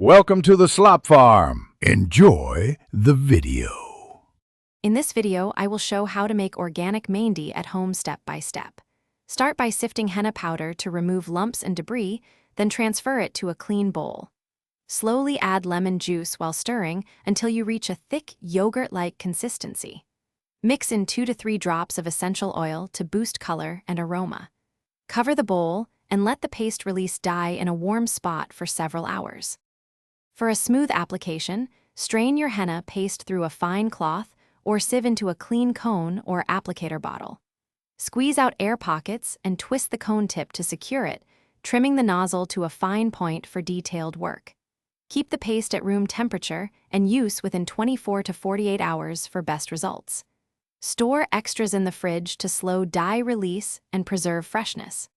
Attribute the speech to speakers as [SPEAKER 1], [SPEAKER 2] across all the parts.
[SPEAKER 1] Welcome to the Slop Farm. Enjoy the video.
[SPEAKER 2] In this video, I will show how to make organic Mehndi at home step by step. Start by sifting henna powder to remove lumps and debris, then transfer it to a clean bowl. Slowly add lemon juice while stirring until you reach a thick, yogurt-like consistency. Mix in 2 to 3 drops of essential oil to boost color and aroma. Cover the bowl and let the paste release dye in a warm spot for several hours. For a smooth application, strain your henna paste through a fine cloth or sieve into a clean cone or applicator bottle. Squeeze out air pockets and twist the cone tip to secure it, trimming the nozzle to a fine point for detailed work. Keep the paste at room temperature and use within 24 to 48 hours for best results. Store extras in the fridge to slow dye release and preserve freshness.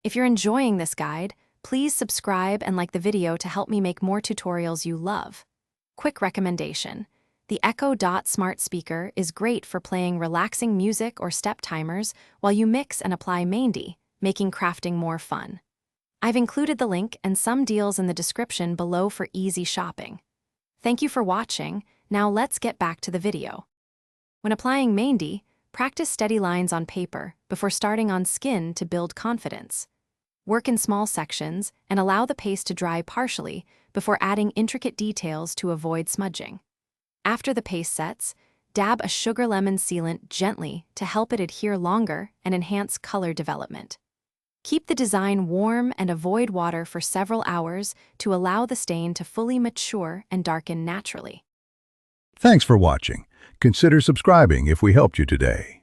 [SPEAKER 2] If you're enjoying this guide, please subscribe and like the video to help me make more tutorials you love. Quick recommendation: the Echo Dot smart speaker is great for playing relaxing music or step timers while you mix and apply Mehndi, making crafting more fun. I've included the link and some deals in the description below for easy shopping. Thank you for watching. Now let's get back to the video. When applying Mehndi, practice steady lines on paper before starting on skin to build confidence. Work in small sections and allow the paste to dry partially before adding intricate details to avoid smudging. After the paste sets, dab a sugar lemon sealant gently to help it adhere longer and enhance color development. Keep the design warm and avoid water for several hours to allow the stain to fully mature and darken naturally.
[SPEAKER 1] Thanks for watching. Consider subscribing if we helped you today.